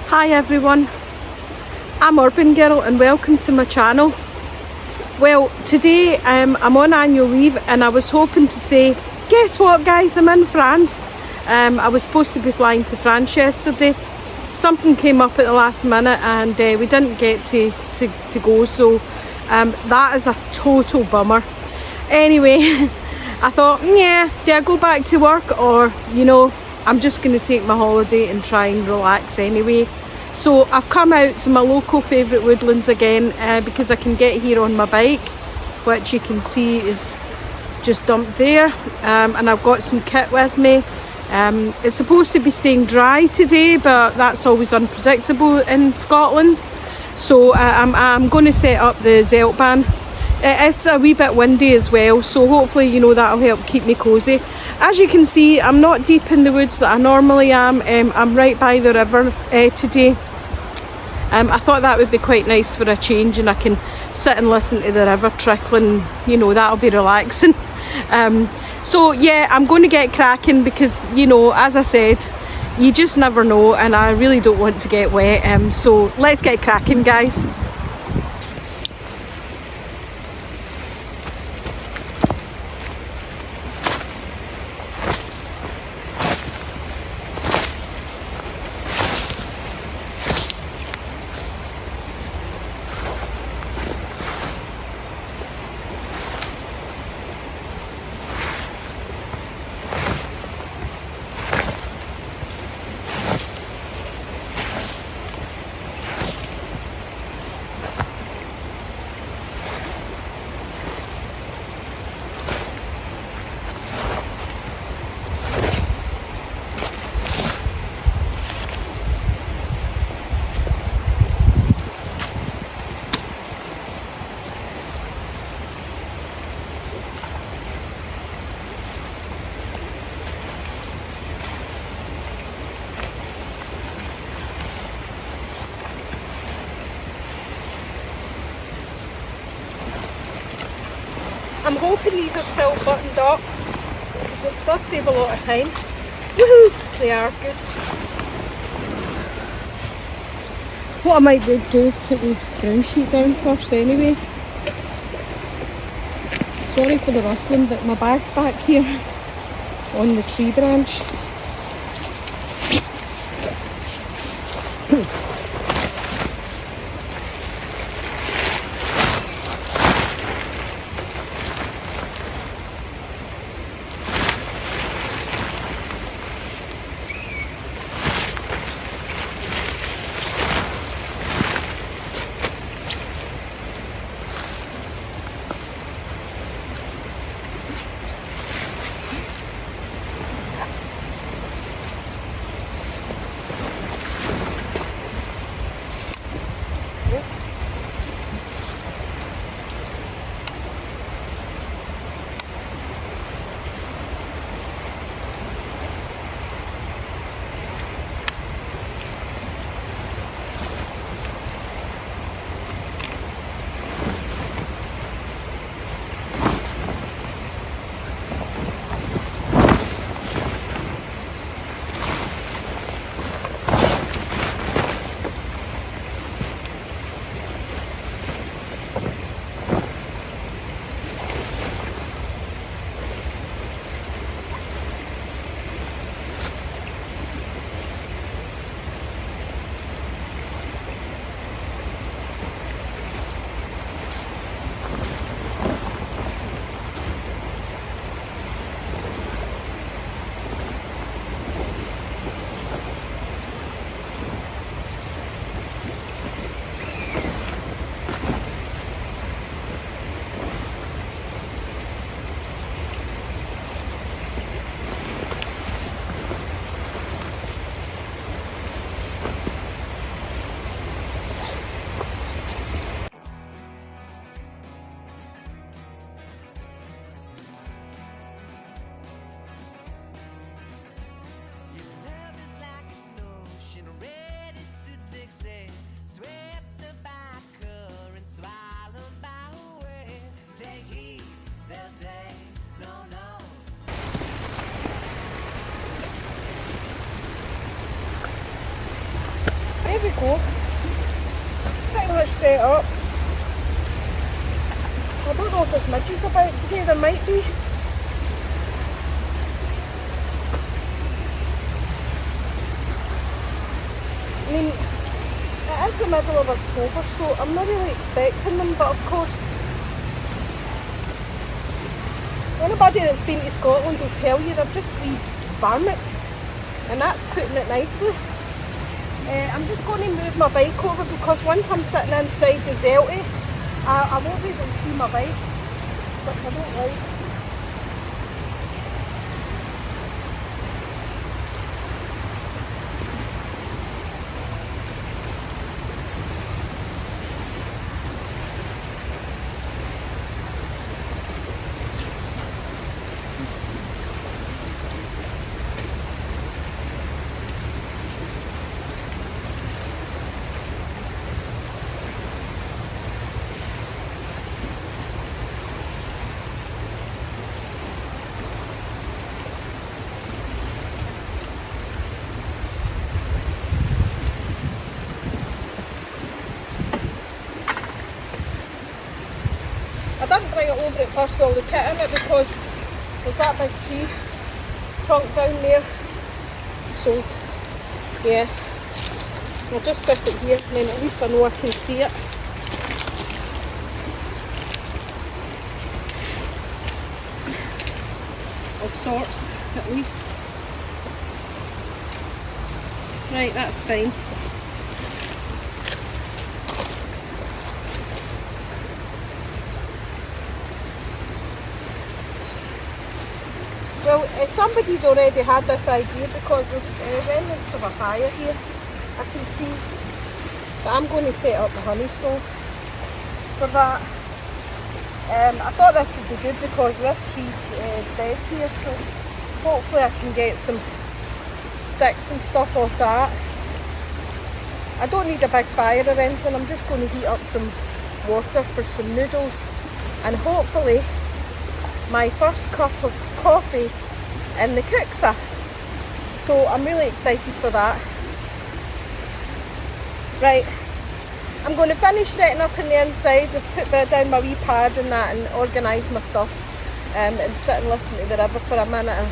Hi everyone, I'm Urban Girl and welcome to my channel. Well, today I'm on annual leave and I was hoping to say, guess what guys, I'm in France. I was supposed to be flying to France yesterday. Something came up at the last minute and we didn't get to go, so that is a total bummer. Anyway, I thought, yeah, do I go back to work or, you know, I'm just going to take my holiday and try and relax anyway. So I've come out to my local favourite woodlands again because I can get here on my bike, which you can see is just dumped there, and I've got some kit with me. It's supposed to be staying dry today, but that's always unpredictable in Scotland. So I'm going to set up the Zeltbahn. It is a wee bit windy as well, so hopefully, you know, that'll help keep me cosy. As you can see, I'm not deep in the woods that I normally am. I'm right by the river today. I thought that would be quite nice for a change, and I can sit and listen to the river trickling, you know, that'll be relaxing. So yeah, I'm going to get cracking because, you know, as I said, you just never know and I really don't want to get wet. So let's get cracking guys. I'm hoping these are still buttoned up because it does save a lot of time. Woohoo! They are good. What I might do is put the ground sheet down first anyway. Sorry for the rustling, but my bag's back here on the tree branch. go. Pretty much set up. I don't know if there's midges about today, there might be. I mean, it is the middle of October, so I'm not really expecting them, but of course, anybody that's been to Scotland will tell you they're just wee varmints, and that's putting it nicely. I'm just going to move my bike over because once I'm sitting inside the Zelty, I won't be able to see my bike, which I don't like. I didn't bring it over at first with all the kit in it because there's that big tree trunk down there. So yeah, I'll just sit it here and then at least I know I can see it. Of sorts, at least. Right, that's fine. Well, somebody's already had this idea because there's remnants of a fire here, I can see. But I'm going to set up the honey stove for that. I thought this would be good because this tree's dead here, so hopefully I can get some sticks and stuff off that. I don't need a big fire or anything, I'm just going to heat up some water for some noodles and hopefully my first cup of coffee in the kuksa. So I'm really excited for that. Right, I'm going to finish setting up on the inside. I've put down my wee pad and that and organise my stuff and sit and listen to the river for a minute or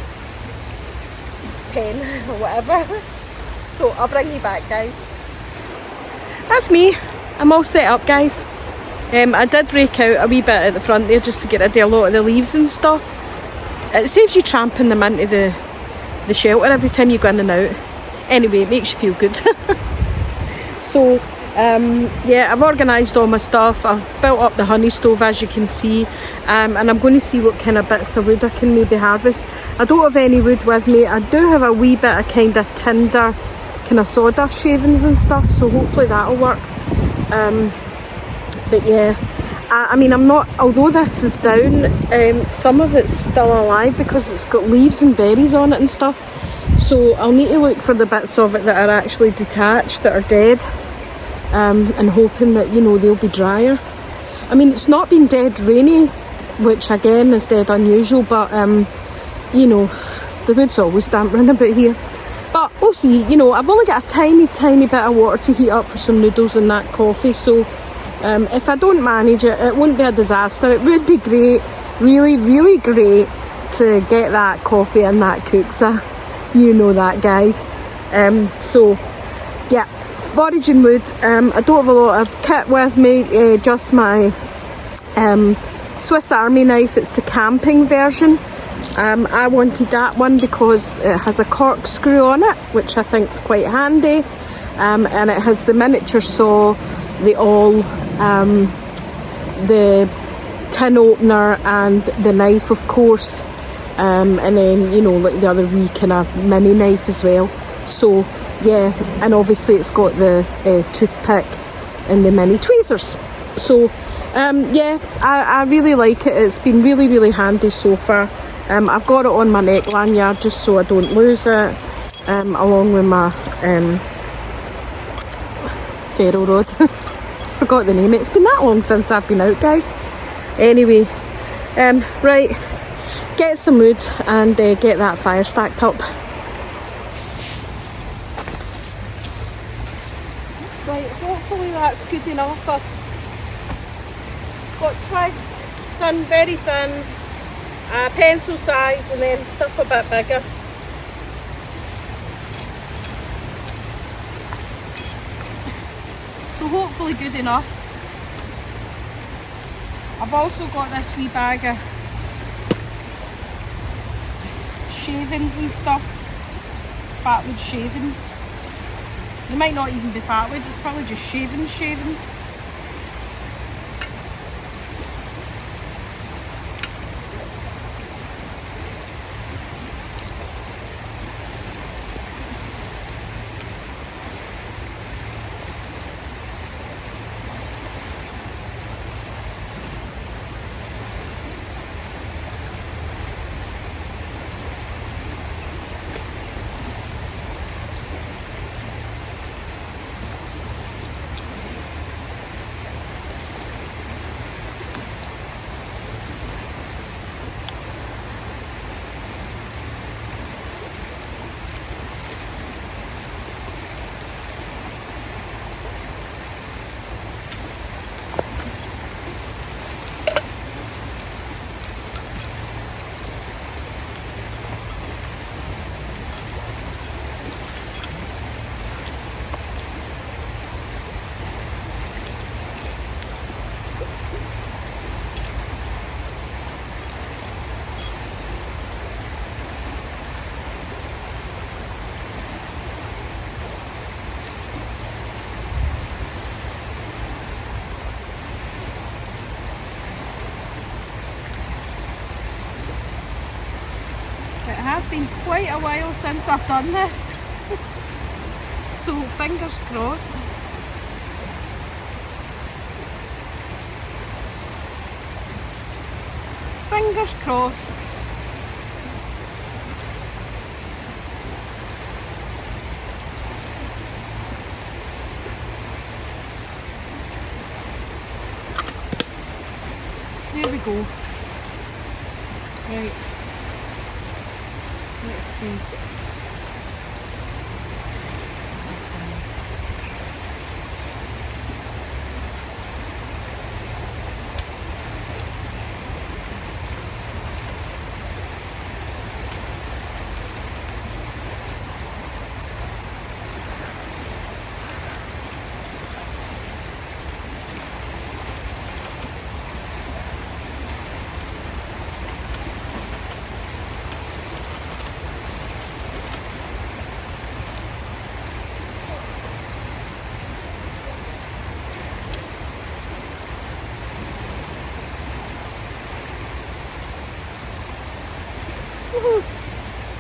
10 or whatever. So I'll bring you back, guys. That's me. I'm all set up, guys. I did rake out a wee bit at the front there just to get rid of a lot of the leaves and stuff. It saves you tramping them into the shelter every time you go in and out. Anyway, it makes you feel good. So, yeah, I've organised all my stuff. I've built up the honey stove, as you can see. And I'm going to see what kind of bits of wood I can maybe harvest. I don't have any wood with me. I do have a wee bit of kind of tinder, kind of sawdust shavings and stuff. So hopefully that'll work. But yeah, I mean, I'm not, although this is down, some of it's still alive because it's got leaves and berries on it and stuff. So I'll need to look for the bits of it that are actually detached, that are dead, and hoping that, you know, they'll be drier. I mean, it's not been dead rainy, which again is dead unusual, but, you know, the wood's always damp round about here. But we'll see, you know, I've only got a tiny, tiny bit of water to heat up for some noodles and that coffee, so if I don't manage it, it won't be a disaster. It would be great, really, really great to get that coffee and that kuksa. You know that, guys. So, yeah, foraging wood. I don't have a lot of kit with me, just my Swiss Army knife. It's the camping version. I wanted that one because it has a corkscrew on it, which I think is quite handy. And it has the miniature saw, the awl, the tin opener and the knife, of course, and then, you know, like the other wee kind of mini knife as well. So yeah, and obviously it's got the toothpick and the mini tweezers. So yeah, I really like it. It's been really, really handy so far. I've got it on my neck lanyard just so I don't lose it, along with my ferro rod. Forgot the name. It's been that long since I've been out, guys. Anyway, right, get some wood and get that fire stacked up. hopefully that's good enough. I've got twigs done very thin, pencil size, and then stuff a bit bigger. So hopefully good enough. I've also got this wee bag of shavings and stuff, fatwood shavings. They might not even be fatwood, it's probably just shavings. It has been quite a while since I've done this, so fingers crossed. Fingers crossed. There we go. Right. Let's see.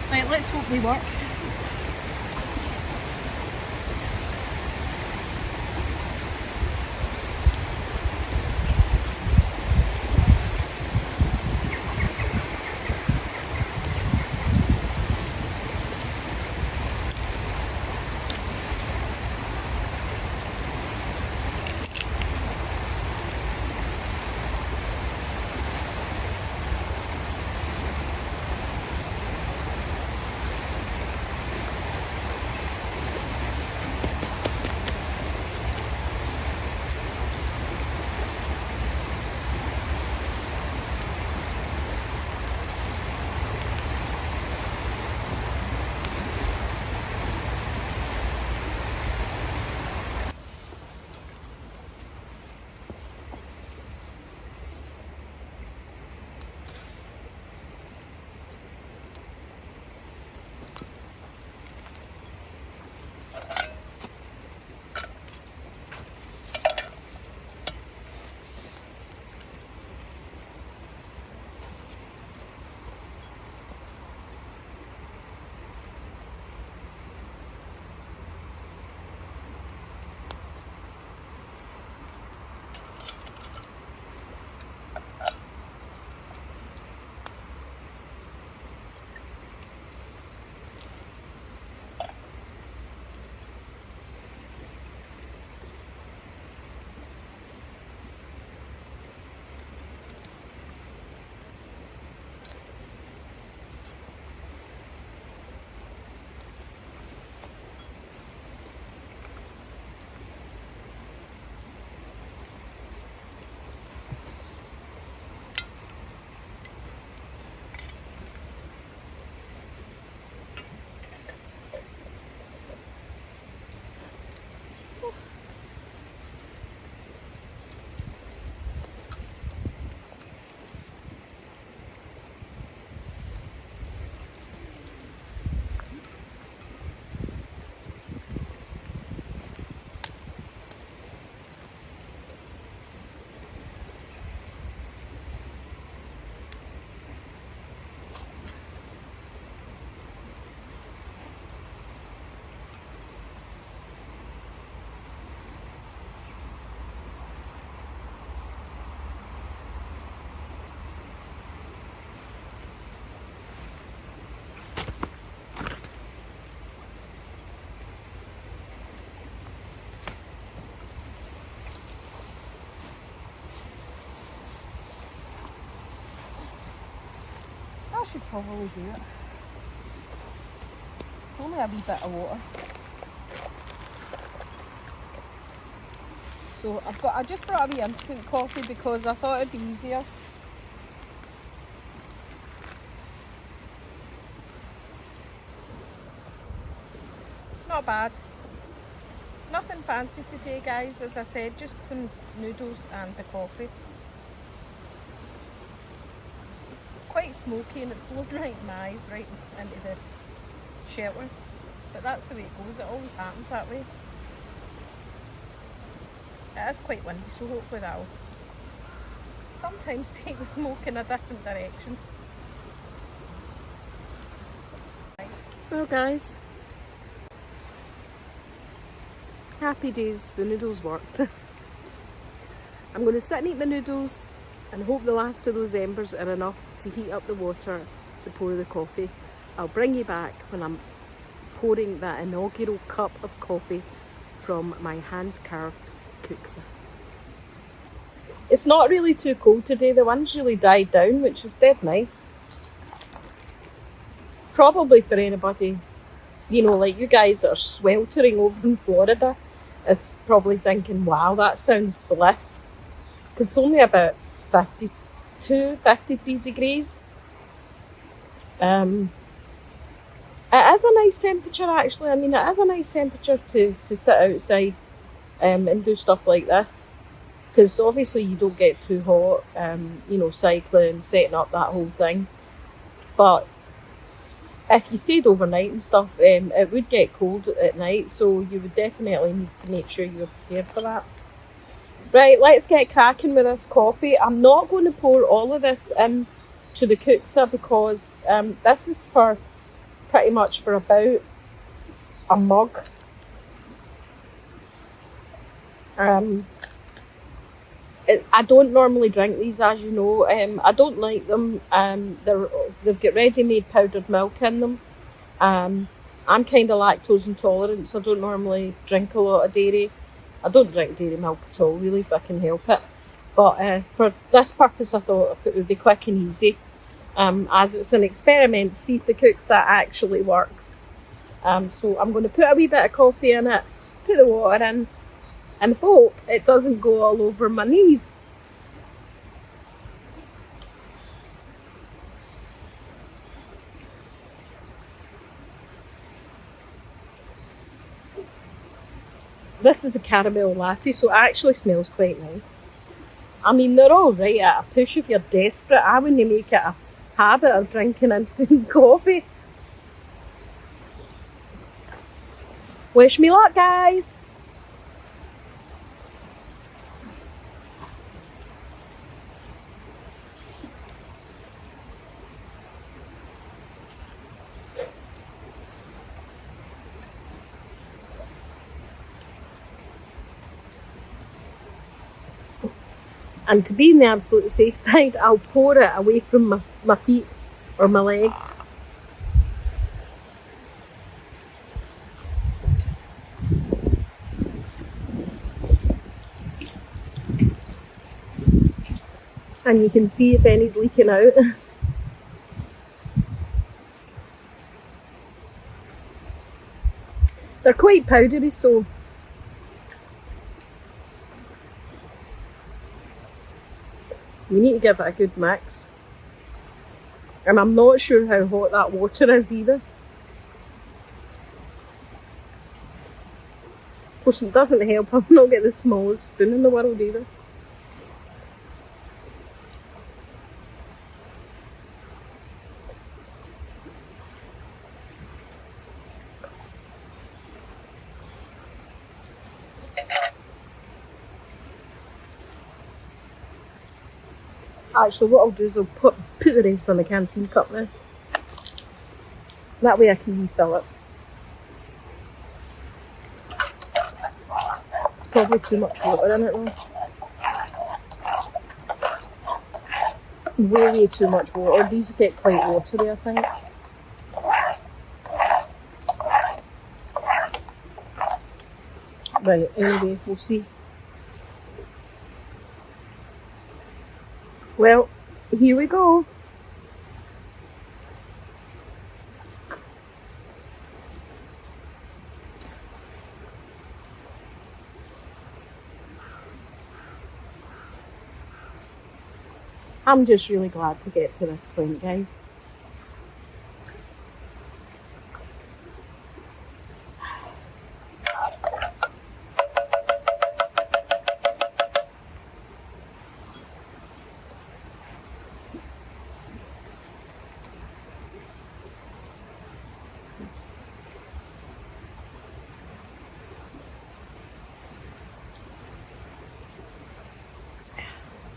Right, let's hope they work. should probably do it. It's only a wee bit of water. So I just brought a wee instant coffee because I thought it'd be easier. Not bad. Nothing fancy today, guys. As I said, just some noodles and the coffee. Quite smoky and it's blowing right in my eyes, right into the shelter. But that's the way it goes. It always happens that way. It is quite windy, so hopefully that'll sometimes take the smoke in a different direction. Well, guys, happy days, the noodles worked. I'm going to sit and eat the noodles and hope the last of those embers are enough to heat up the water to pour the coffee. I'll bring you back when I'm pouring that inaugural cup of coffee from my hand-carved kuksa. It's not really too cold today, the wind's really died down, which is dead nice. Probably for anybody, you know, like you guys that are sweltering over in Florida, is probably thinking, wow, that sounds bliss. Because it's only about 52, 53 degrees. It is a nice temperature actually. I mean, it is a nice temperature to sit outside and do stuff like this. Because obviously you don't get too hot, you know, cycling, setting up that whole thing. But if you stayed overnight and stuff, it would get cold at night, so you would definitely need to make sure you're prepared for that. Right, let's get cracking with this coffee. I'm not going to pour all of this into the kuksa because this is for pretty much for about a mug. I don't normally drink these, as you know. I don't like them. They've got ready-made powdered milk in them. I'm kind of lactose intolerant, so I don't normally drink a lot of dairy. I don't drink dairy milk at all, really, if I can help it. But for this purpose, I thought it would be quick and easy, as it's an experiment to see if the kuksa actually works. So I'm going to put a wee bit of coffee in it, put the water in, and hope it doesn't go all over my knees. This is a caramel latte, so it actually smells quite nice. I mean, they're all right at a push if you're desperate. I wouldn't make it a habit of drinking instant coffee. Wish me luck, guys. And to be on the absolute safe side, I'll pour it away from my feet or my legs. And you can see if any's leaking out. They're quite powdery, so you need to give it a good mix. And I'm not sure how hot that water is either. Of course, it doesn't help. I've not got the smallest spoon in the world either. Actually, what I'll do is I'll put the rest on the canteen cup now. That way I can refill it. It's probably too much water in it though. Way too much water. These get quite watery, I think. Right, anyway, we'll see. Well, here we go. I'm just really glad to get to this point, guys.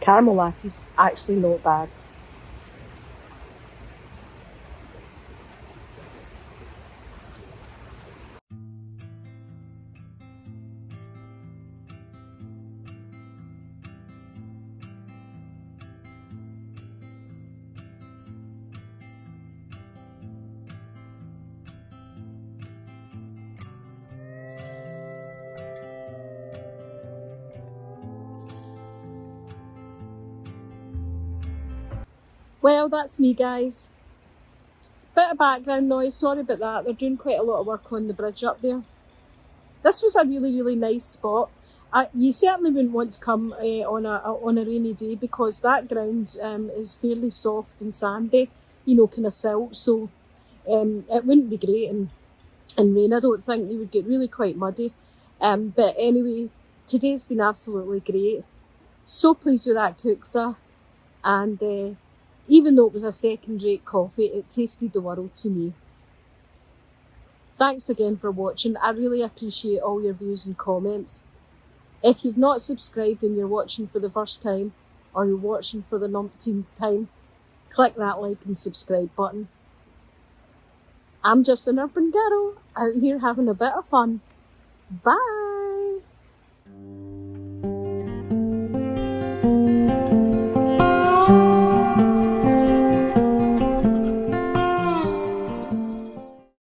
Caramel latte's actually not bad. Well, that's me, guys. Bit of background noise, sorry about that. They're doing quite a lot of work on the bridge up there. This was a really, really nice spot. You certainly wouldn't want to come on a rainy day, because that ground is fairly soft and sandy, you know, kind of silt. So it wouldn't be great in rain. I don't think. You would get really quite muddy. But anyway, today's been absolutely great. So pleased with that kuksa. And even though it was a second-rate coffee, it tasted the world to me. Thanks again for watching. I really appreciate all your views and comments. If you've not subscribed and you're watching for the first time, or you're watching for the numpteenth time, click that like and subscribe button. I'm just an urban girl out here having a bit of fun. Bye!